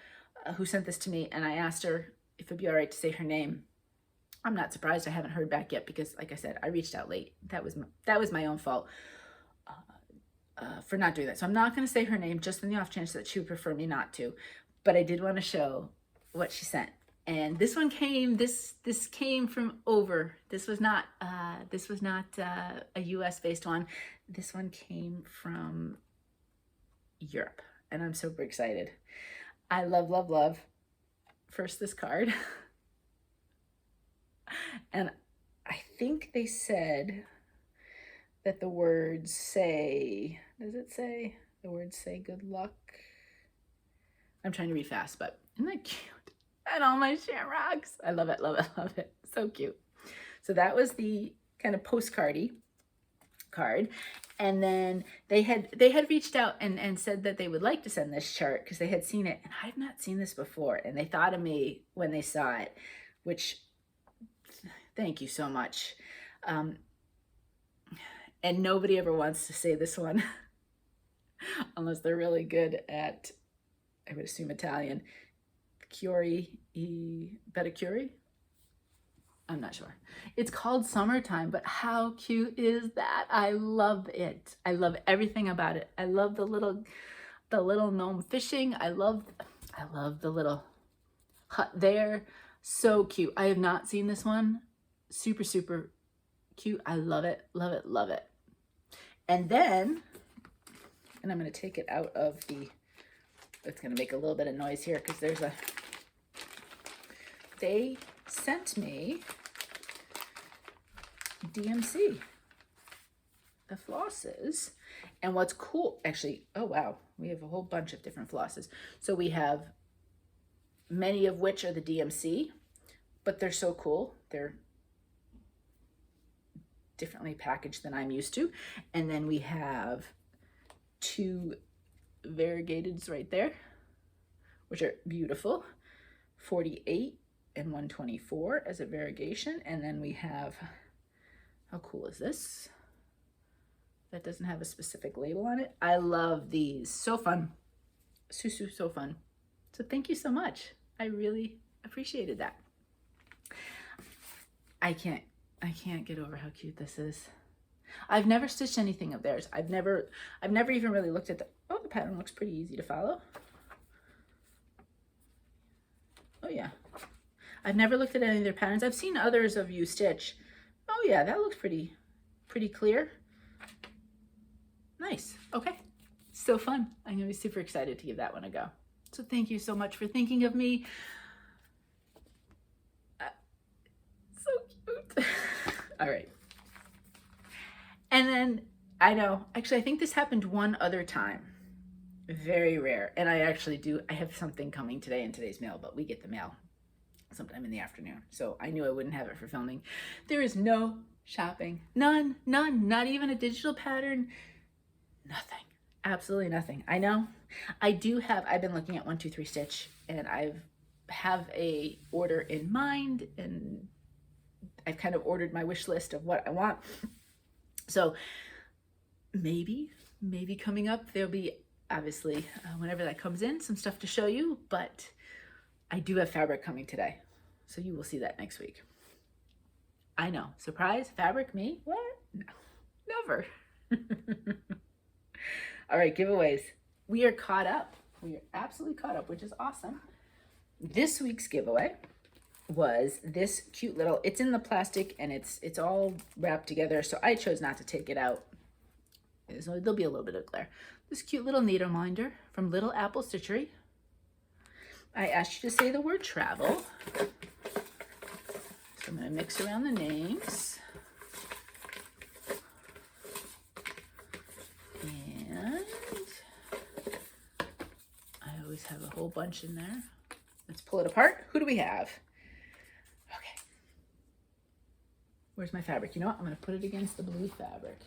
who sent this to me, and I asked her if it'd be all right to say her name. I'm not surprised I haven't heard back yet because, like I said, I reached out late. That was my own fault for not doing that. So I'm not going to say her name, just in the off chance that she would prefer me not to. But I did want to show what she sent. And this one came. This came from over. This was not a U.S. based one. This one came from Europe, and I'm super excited. I love. First, this card. And I think they said that the words say, does it say? The words say good luck. I'm trying to read fast, but isn't that cute? And all my shamrocks. I love it. So cute. So that was the kind of postcardy card. And then they had reached out and said that they would like to send this chart because they had seen it. And I've not seen this before. And they thought of me when they saw it, which... Thank you so much. And nobody ever wants to say this one unless they're really good at, I would assume, Italian. Pedicure? I'm not sure. It's called Summertime, but how cute is that? I love it. I love everything about it. I love the little gnome fishing. I love the little hut there. So cute. I have not seen this one. Super cute. I love it. And then, and I'm going to take it out of it's going to make a little bit of noise here because they sent me DMC, the flosses. And what's cool, actually, oh wow, we have a whole bunch of different flosses. So we have many of which are the DMC, but they're so cool. They're differently packaged than I'm used to. And then we have 2 variegateds right there, which are beautiful. 48 and 124 as a variegation. And then we have, how cool is this? That doesn't have a specific label on it. I love these. So fun. So fun. So thank you so much. I really appreciated that. I can't get over how cute this is. I've never stitched anything of theirs. I've never even really looked at the pattern looks pretty easy to follow. Oh yeah. I've never looked at any of their patterns. I've seen others of you stitch. Oh yeah, that looks pretty clear. Nice. Okay. So fun. I'm gonna be super excited to give that one a go. So thank you so much for thinking of me. So cute. All right. And then I know, actually, I think this happened one other time. Very rare. And I have something coming today in today's mail, but we get the mail sometime in the afternoon. So I knew I wouldn't have it for filming. There is no shopping. None, not even a digital pattern. Nothing. Absolutely nothing. I know. I've been looking at 123 Stitch, and I have a order in mind, and I've kind of ordered my wish list of what I want. So maybe coming up, there'll be obviously whenever that comes in, some stuff to show you, but I do have fabric coming today. So you will see that next week. I know. Surprise? Fabric? Me? What? No. Never. All right, giveaways. We are caught up. We are absolutely caught up, which is awesome. This week's giveaway was this cute little, it's in the plastic and it's all wrapped together, so I chose not to take it out. So there'll be a little bit of glare. This cute little needle minder from Little Apple Stitchery. I asked you to say the word travel. So I'm going to mix around the names. And I always have a whole bunch in there. Let's pull it apart. Who do we have? Okay. Where's my fabric? You know what? I'm going to put it against the blue fabric.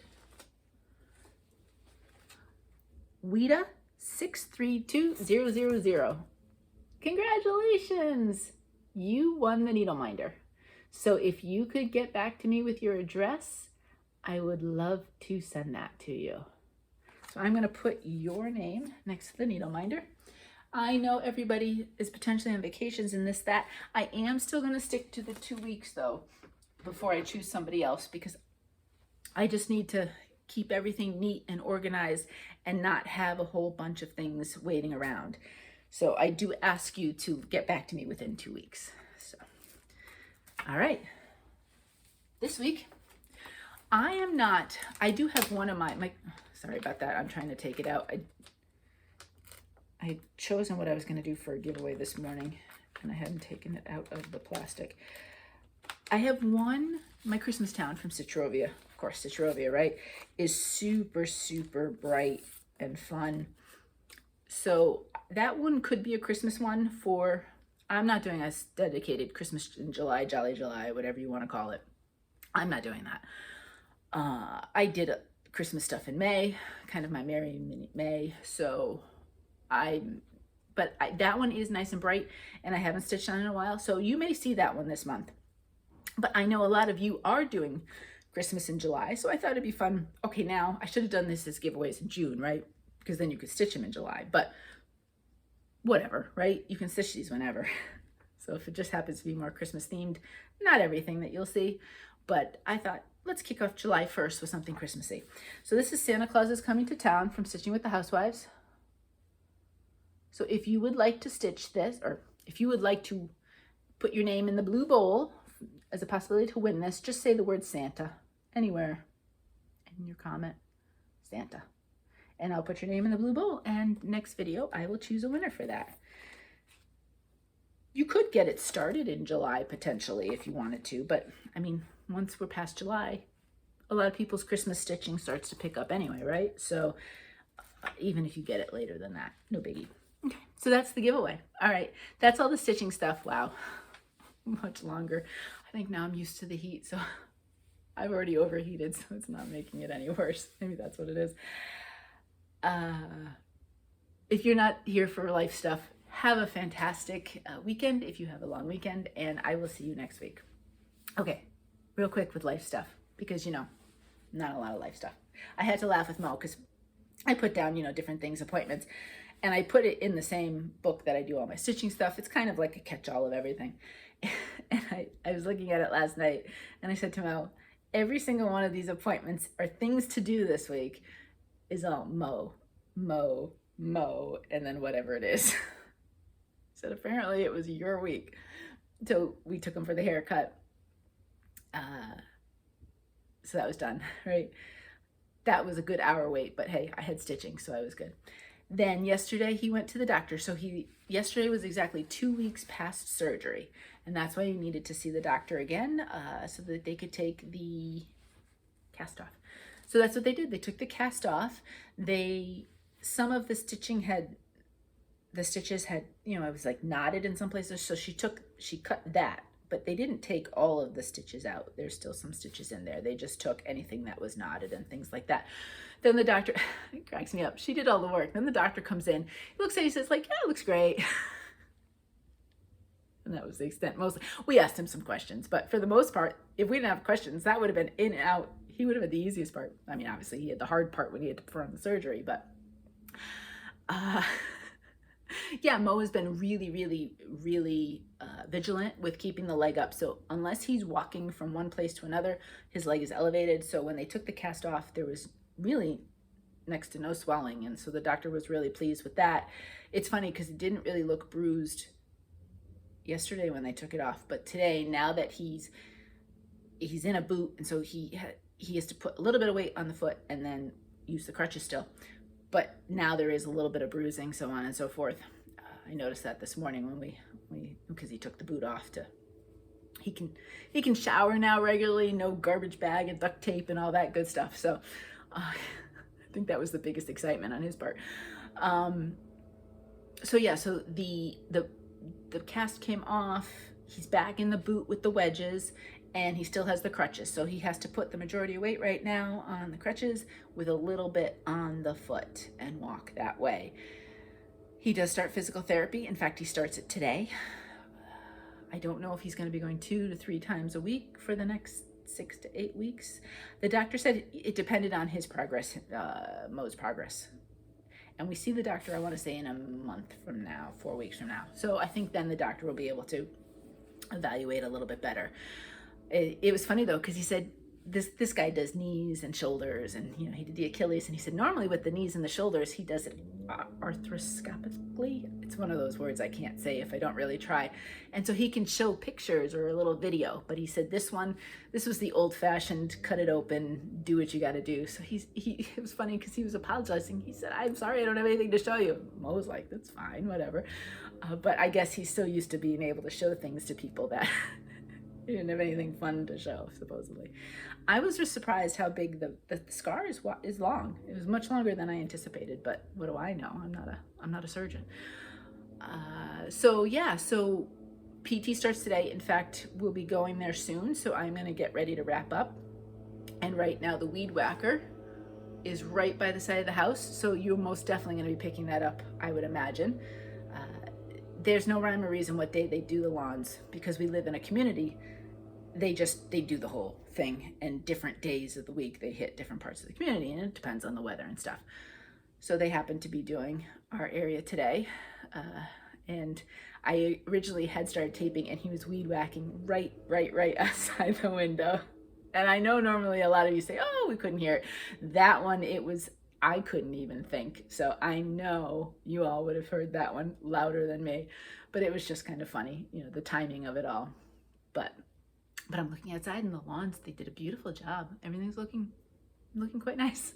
Wida 632000. Congratulations! You won the needle minder. So if you could get back to me with your address, I would love to send that to you. So I'm going to put your name next to the needle minder. I know everybody is potentially on vacations and this, that. I am still going to stick to the 2 weeks though, before I choose somebody else, because I just need to keep everything neat and organized and not have a whole bunch of things waiting around. So I do ask you to get back to me within 2 weeks. So, all right. This week, I do have one of my, sorry about that. I'm trying to take it out. I had chosen what I was going to do for a giveaway this morning, and I hadn't taken it out of the plastic. I have my Christmas town from Stitcherovia. Of course, Stitcherovia, right, is super, super bright and fun. So that one could be a Christmas one for, I'm not doing a dedicated Christmas in July, Jolly July, whatever you want to call it. I'm not doing that. I did Christmas stuff in May, kind of my Merry May. So that one is nice and bright, and I haven't stitched on it in a while. So you may see that one this month. But I know a lot of you are doing Christmas in July, so I thought it'd be fun. Okay, now I should have done this as giveaways in June, right? Because then you could stitch them in July, but whatever, right? You can stitch these whenever. So if it just happens to be more Christmas themed, not everything that you'll see, but I thought, let's kick off July 1st with something Christmassy. So this is Santa Claus is Coming to Town from Stitching with the Housewives. So if you would like to stitch this, or if you would like to put your name in the blue bowl as a possibility to win this, just say the word Santa anywhere in your comment, Santa. And I'll put your name in the blue bowl, and next video I will choose a winner for that. You could get it started in July potentially if you wanted to, but I mean, once we're past July, a lot of people's Christmas stitching starts to pick up anyway, right? So even if you get it later than that, no biggie. Okay, so that's the giveaway. All right, that's all the stitching stuff. Wow, much longer. I think now I'm used to the heat, so I've already overheated, so it's not making it any worse. Maybe that's what it is. If you're not here for life stuff, have a fantastic weekend if you have a long weekend, and I will see you next week. Okay, real quick with life stuff, because, you know, not a lot of life stuff. I had to laugh with Mo because I put down, you know, different things, appointments, and I put it in the same book that I do all my stitching stuff. It's kind of like a catch-all of everything. And I was looking at it last night, and I said to Mo, every single one of these appointments or things to do this week is all Mo, Mo, Mo, and then whatever it is. So apparently it was your week. So we took him for the haircut. So that was done, right? That was a good hour wait, but hey, I had stitching, so I was good. Then yesterday he went to the doctor. So yesterday was exactly 2 weeks past surgery. And that's why he needed to see the doctor again, so that they could take the cast off. So that's what they did. They took the cast off. Some of the stitches had, you know, it was like knotted in some places. So she cut that, but they didn't take all of the stitches out. There's still some stitches in there. They just took anything that was knotted and things like that. Then the doctor, it cracks me up. She did all the work. Then the doctor comes in, he looks at it, he says like, yeah, it looks great. And that was the extent. Mostly, we asked him some questions, but for the most part, if we didn't have questions, that would have been in and out. He would have had the easiest part. I mean, obviously he had the hard part when he had to perform the surgery, but yeah, Mo has been really, really, really vigilant with keeping the leg up. So unless he's walking from one place to another, his leg is elevated. So when they took the cast off, there was really next to no swelling. And so the doctor was really pleased with that. It's funny because it didn't really look bruised yesterday when they took it off. But today, now that he's in a boot, and so he has to put a little bit of weight on the foot and then use the crutches still. But now there is a little bit of bruising, so on and so forth. I noticed that this morning when we because he took the boot off he can shower now regularly, no garbage bag and duct tape and all that good stuff. So I think that was the biggest excitement on his part. So yeah, so the cast came off. He's back in the boot with the wedges, and he still has the crutches. So he has to put the majority of weight right now on the crutches with a little bit on the foot and walk that way. He does start physical therapy. In fact, he starts it today. I don't know if he's going to be going 2 to 3 times a week for the next 6 to 8 weeks. The doctor said it depended on his progress, Mo's progress. And we see the doctor, I want to say, in a month from now, 4 weeks from now. So I think then the doctor will be able to evaluate a little bit better. It was funny though, because he said this guy does knees and shoulders, and you know, he did the Achilles, and he said normally with the knees and the shoulders he does it arthroscopically. It's one of those words I can't say if I don't really try. And so he can show pictures or a little video, but he said this was the old-fashioned cut it open, do what you got to do. So it was funny because he was apologizing. He said, I'm sorry, I don't have anything to show you. Mo was like, that's fine, whatever. But I guess he's so used to being able to show things to people that he didn't have anything fun to show, supposedly. I was just surprised how big the scar is long. It was much longer than I anticipated, but what do I know? I'm not a surgeon. So PT starts today. In fact, we'll be going there soon, so I'm gonna get ready to wrap up. And right now the weed whacker is right by the side of the house, so you're most definitely gonna be picking that up, I would imagine. There's no rhyme or reason what day they do the lawns, because we live in a community. They do the whole thing, and different days of the week they hit different parts of the community, and it depends on the weather and stuff. So they happen to be doing our area today, and I originally had started taping, and he was weed whacking right outside the window. And I know normally a lot of you say, oh, we couldn't hear it. That one, I couldn't even think. So I know you all would have heard that one louder than me, but it was just kind of funny, you know, the timing of it all. But I'm looking outside, and the lawns, they did a beautiful job. Everything's looking quite nice.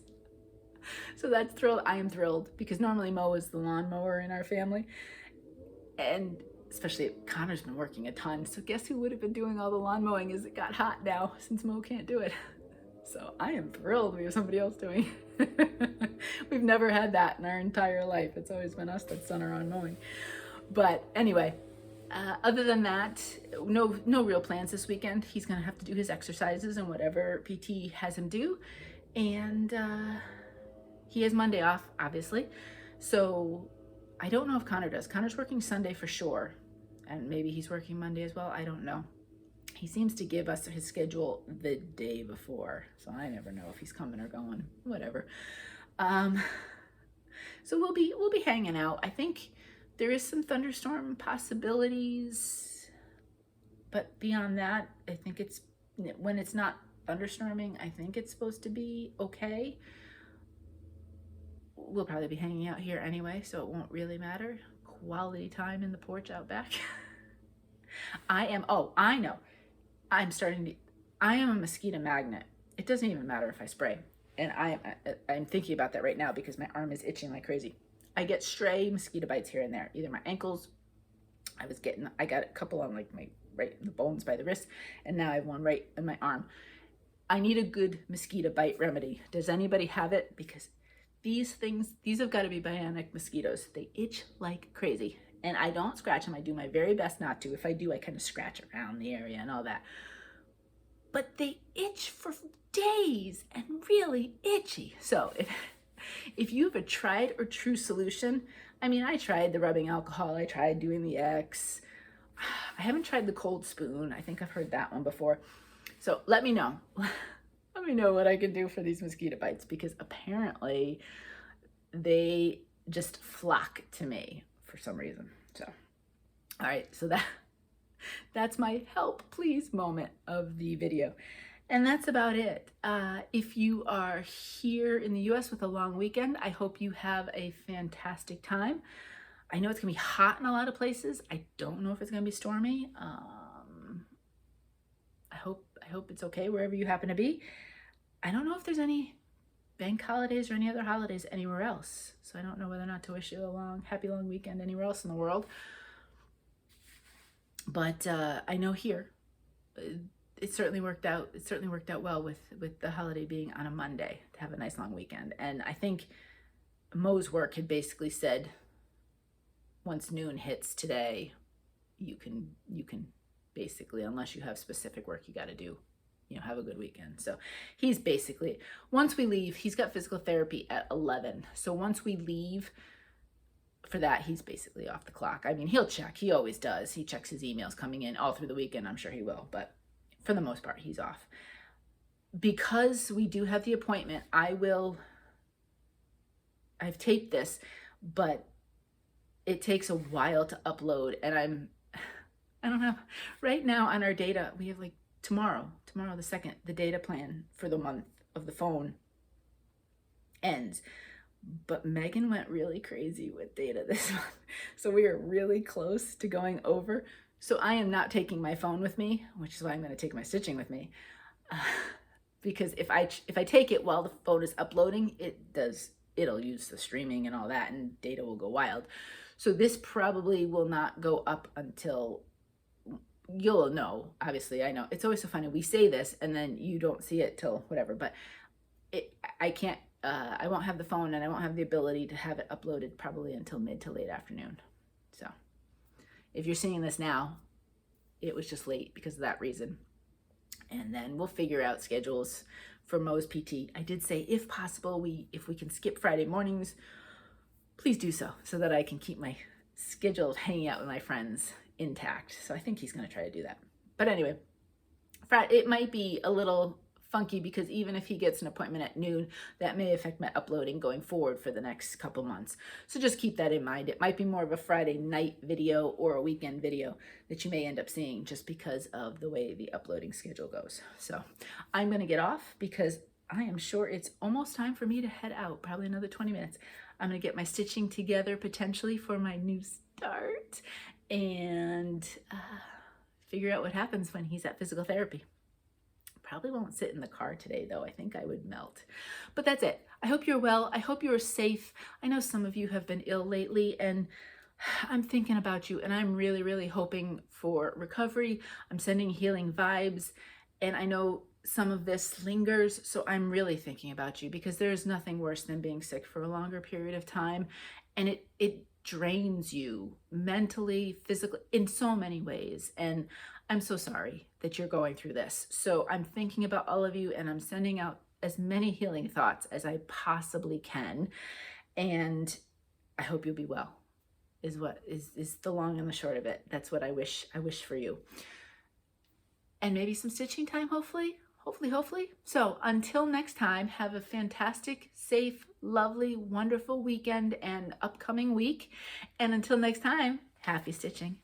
So that's thrilled. I am thrilled, because normally Mo is the lawn mower in our family. And especially Connor's been working a ton. So guess who would have been doing all the lawn mowing as it got hot now, since Mo can't do it. So I am thrilled we have somebody else doing it. We've never had that in our entire life. It's always been us that's done our own mowing. But anyway, other than that, no real plans this weekend. He's gonna have to do his exercises and whatever PT has him do. And he has Monday off, obviously. So I don't know if Connor does. Connor's working Sunday for sure. And maybe he's working Monday as well. I don't know. He seems to give us his schedule the day before, so I never know if he's coming or going, whatever. So we'll be hanging out. I think there is some thunderstorm possibilities, but beyond that, I think when it's not thunderstorming, I think it's supposed to be okay. We'll probably be hanging out here anyway, so it won't really matter. Quality time in the porch out back. I know. I am a mosquito magnet. It doesn't even matter if I spray. And I'm thinking about that right now because my arm is itching like crazy. I get stray mosquito bites here and there, either my ankles. I got a couple on like the bones by the wrist, and now I have one right in my arm. I need a good mosquito bite remedy. Does anybody have it? Because these have got to be bionic mosquitoes. They itch like crazy. And I don't scratch them. I do my very best not to. If I do, I kind of scratch around the area and all that. But they itch for days and really itchy. So if you have a tried or true solution, I mean, I tried the rubbing alcohol. I tried doing the X. I haven't tried the cold spoon. I think I've heard that one before. So let me know. Let me know what I can do for these mosquito bites, because apparently they just flock to me for some reason. So, all right, so that's my help please moment of the video. And that's about it. If you are here in the US with a long weekend, I hope you have a fantastic time. I know it's gonna be hot in a lot of places. I don't know if it's gonna be stormy. I hope it's okay wherever you happen to be. I don't know if there's any bank holidays or any other holidays anywhere else. So I don't know whether or not to wish you a happy long weekend anywhere else in the world. But I know here, it certainly worked out. It certainly worked out well with the holiday being on a Monday to have a nice long weekend. And I think Mo's work had basically said, once noon hits today, you can basically, unless you have specific work you got to do, have a good weekend. So he's basically, once we leave, he's got physical therapy at 11. So once we leave, for that, he's basically off the clock. I mean, he'll check. He always does. He checks his emails coming in all through the weekend. I'm sure he will. But for the most part, he's off. Because we do have the appointment, I've taped this, but it takes a while to upload. And I don't know. Right now on our data, we have like tomorrow the 2nd, the data plan for the month of the phone ends. But Megan went really crazy with data this month. So we are really close to going over. So I am not taking my phone with me, which is why I'm going to take my stitching with me. Because if I take it while the phone is uploading, it'll use the streaming and all that, and data will go wild. So this probably will not go up until, you'll know, obviously. I know it's always so funny. We say this and then you don't see it till whatever, but I can't, I won't have the phone and I won't have the ability to have it uploaded probably until mid to late afternoon. So if you're seeing this now, it was just late because of that reason. And then we'll figure out schedules for Mo's PT. I did say, if possible, if we can skip Friday mornings, please do so that I can keep my schedule of hanging out with my friends intact. So I think he's going to try to do that. But anyway, it might be a little funky because even if he gets an appointment at noon, that may affect my uploading going forward for the next couple months. So just keep that in mind. It might be more of a Friday night video or a weekend video that you may end up seeing just because of the way the uploading schedule goes. So I'm going to get off because I am sure it's almost time for me to head out, probably another 20 minutes. I'm going to get my stitching together potentially for my new start and figure out what happens when he's at physical therapy. Probably won't sit in the car today though. I think I would melt. But that's it. I hope you're well. I hope you're safe. I know some of you have been ill lately and I'm thinking about you and I'm really, really hoping for recovery. I'm sending healing vibes and I know some of this lingers. So I'm really thinking about you because there's nothing worse than being sick for a longer period of time. And it drains you mentally, physically, in so many ways. And I'm so sorry that you're going through this. So I'm thinking about all of you and I'm sending out as many healing thoughts as I possibly can. And I hope you'll be well is what is the long and the short of it. That's what I wish for you. And maybe some stitching time, hopefully. So until next time, have a fantastic, safe, lovely, wonderful weekend and upcoming week. And until next time, happy stitching.